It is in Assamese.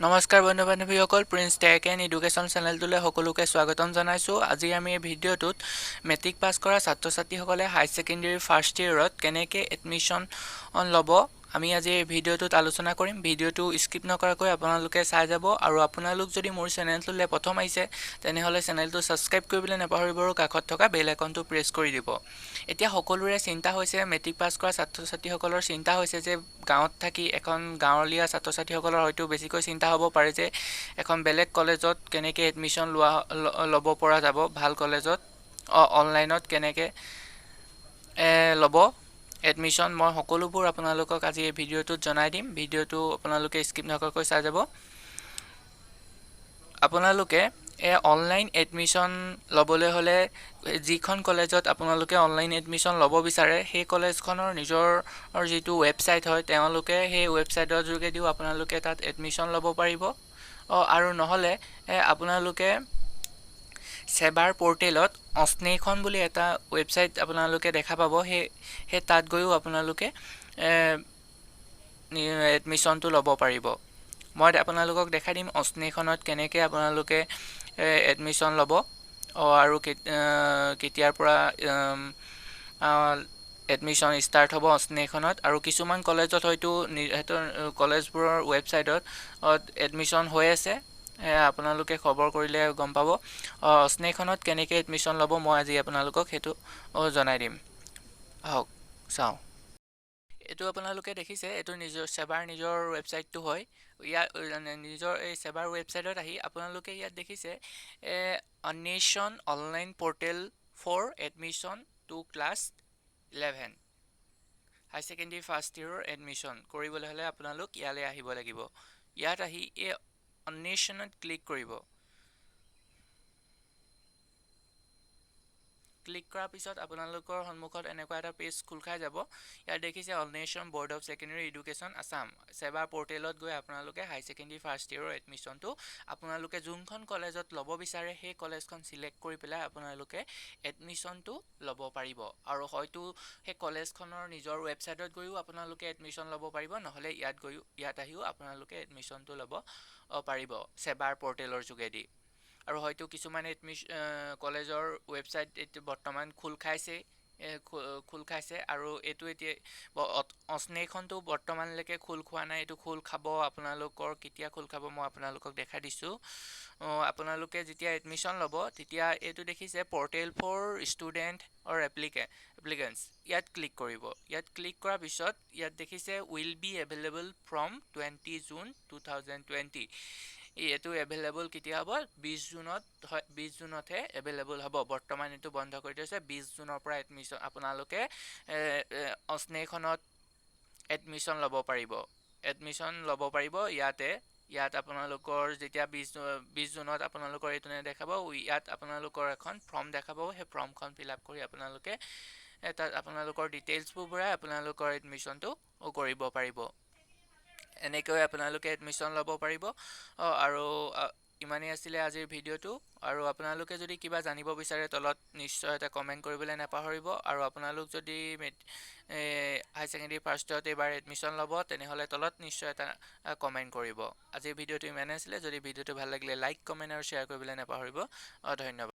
নমস্কাৰ বন্ধু বান্ধৱীসকল, প্ৰিন্স টেক এণ্ড এডুকেশ্যন চেনেলটোলৈ সকলোকে স্বাগতম জনাইছোঁ। আজি আমি এই ভিডিঅ'টোত মেট্ৰিক পাছ কৰা ছাত্ৰ ছাত্ৰীসকলে হায়াৰ ছেকেণ্ডেৰী ফাৰ্ষ্ট ইয়েৰত কেনেকৈ এডমিশ্যন ল'ব আমি আজি এই ভিডিঅ'টোত আলোচনা কৰিম। ভিডিঅ'টো স্কিপ নকৰাকৈ আপোনালোকে চাই যাব আৰু আপোনালোক যদি মোৰ চেনেলটোলৈ প্ৰথম আহিছে তেনেহ'লে চেনেলটো ছাবস্ক্ৰাইব কৰিবলৈ নাপাহৰিব আৰু কাষত থকা বেল আইকনটো প্ৰেছ কৰি দিব। এতিয়া সকলোৰে চিন্তা হৈছে, মেট্ৰিক পাছ কৰা ছাত্ৰ ছাত্ৰীসকলৰ চিন্তা হৈছে যে গাঁৱত থাকি এখন গাঁৱলীয়া ছাত্ৰ ছাত্ৰীসকলৰ হয়তো বেছিকৈ চিন্তা হ'ব পাৰে যে এখন বেলেগ কলেজত কেনেকৈ এডমিশ্যন ল'ব পৰা যাব, ভাল কলেজত অনলাইনত কেনেকৈ ল'ব এডমিশ্যন। মই সকলোবোৰ আপোনালোকক আজি এই ভিডিঅ'টোত জনাই দিম। ভিডিঅ'টো আপোনালোকে স্কিপ নকৰাকৈ চাই যাব। আপোনালোকে অনলাইন এডমিশ্যন ল'বলৈ হ'লে যিখন কলেজত আপোনালোকে অনলাইন এডমিশ্যন ল'ব বিচাৰে সেই কলেজখনৰ নিজৰ যিটো ৱেবছাইট হয়, তেওঁলোকে সেই ৱেবছাইটৰ যোগেদিও আপোনালোকে তাত এডমিশ্যন ল'ব পাৰিব। আৰু নহ'লে আপোনালোকে সেবাৰ পৰ্টেলত অস্নেহখন বুলি এটা ৱেবছাইট আপোনালোকে দেখা পাব, সেই তাত গৈও আপোনালোকে এডমিশ্যনটো ল'ব পাৰিব। মই আপোনালোকক দেখাই দিম অস্নেহখনত কেনেকৈ আপোনালোকে এডমিশ্যন ল'ব আৰু কেতিয়াৰ পৰা এডমিশ্যন ষ্টাৰ্ট হ'ব অস্নেহখনত। আৰু কিছুমান কলেজত হয়তো সিহঁতৰ কলেজবোৰৰ ৱেবছাইটত এডমিশ্যন হৈ আছে, আপোনালোকে খবৰ কৰিলে গম পাব। অস্নেহখনত কেনেকৈ এডমিশ্যন ল'ব মই আজি আপোনালোকক সেইটো জনাই দিম। আহক চাওঁ। এইটো আপোনালোকে দেখিছে, এইটো সেবাৰ নিজৰ ৱেবছাইটটো হয়। ইয়াত নিজৰ এই সেবাৰ ৱেবছাইটত আহি আপোনালোকে ইয়াত দেখিছে Anwesan online portal for admission to class 11 high secondary first ইয়েৰৰ এডমিশ্যন কৰিবলৈ হ'লে আপোনালোক ইয়ালৈ আহিব লাগিব। ইয়াত আহি এই অন্বেষণত ক্লিক কৰিব। ক্লিক কৰাৰ পিছত আপোনালোকৰ সন্মুখত এনেকুৱা এটা পেজ খোল খাই যাব। ইয়াত দেখিছে অন্বেষণ board of secondary education Assam সেবা পৰ্টেলত গৈ আপোনালোকে হাই ছেকেণ্ডেৰী ফাৰ্ষ্ট ইয়েৰৰ এডমিশ্যনটো আপোনালোকে যোনখন কলেজত ল'ব বিচাৰে সেই কলেজখন চিলেক্ট কৰি পেলাই আপোনালোকে এডমিশ্যনটো ল'ব পাৰিব। আৰু হয়তো সেই কলেজখনৰ নিজৰ ৱেবছাইটত গৈও আপোনালোকে এডমিশ্যন ল'ব পাৰিব, নহ'লে ইয়াত আহিও আপোনালোকে এডমিশ্যনটো ল'ব পাৰিব সেবাৰ পৰ্টেলৰ যোগেদি। আৰু হয়তো কিছুমান কলেজৰ ৱেবছাইট এইটো বৰ্তমান খোল খাইছে আৰু এইটো এতিয়া অস্নেহখনটো বৰ্তমানলৈকে খোল খোৱা নাই। এইটো খোল খাব, আপোনালোকৰ কেতিয়া খোল খাব মই আপোনালোকক দেখাই দিছোঁ। আপোনালোকে যেতিয়া এডমিশ্যন ল'ব তেতিয়া এইটো দেখিছে পৰ্টেল ফৰ ষ্টুডেণ্ট অৰ এপ্লিকেণ্টছ, ইয়াত ক্লিক কৰিব। ইয়াত ক্লিক কৰাৰ পিছত ইয়াত দেখিছে will be available from 20 June 2020। এইটো এভেইলেবল কেতিয়া হ'ব? 20 জুনত হয়, 20 জুনতহে এভেইলেবল হ'ব। বৰ্তমান এইটো বন্ধ কৰি থৈছে। 20 জুনৰ পৰা এডমিশ্যন আপোনালোকে অস্নেহখনত এডমিশ্যন ল'ব পাৰিব। ইয়াত আপোনালোকৰ যেতিয়া 20 জুনত আপোনালোকৰ এইটো দেখাব, ইয়াত আপোনালোকৰ এখন ফৰ্ম দেখাব। সেই ফৰ্মখন ফিল আপ কৰি আপোনালোকে তাত আপোনালোকৰ ডিটেইলছবোৰ ভৰাই আপোনালোকৰ এডমিশ্যনটো কৰিব পাৰিব। এনেকৈ আপোনালোকে এডমিশ্যন ল'ব পাৰিব। আৰু ইমানেই আছিলে আজিৰ ভিডিঅ'টো। আৰু আপোনালোকে যদি কিবা জানিব বিচাৰে তলত নিশ্চয় এটা কমেণ্ট কৰিবলৈ নাপাহৰিব। আৰু আপোনালোক যদি হাই ছেকেণ্ডেৰী ফাৰ্ষ্ট ইয়েৰত এইবাৰ এডমিশ্যন ল'ব তেনেহ'লে তলত নিশ্চয় এটা কমেণ্ট কৰিব। আজিৰ ভিডিঅ'টো ইমানেই আছিলে। যদি ভিডিঅ'টো ভাল লাগিলে লাইক, কমেণ্ট আৰু শ্বেয়াৰ কৰিবলৈ নাপাহৰিব। ধন্যবাদ।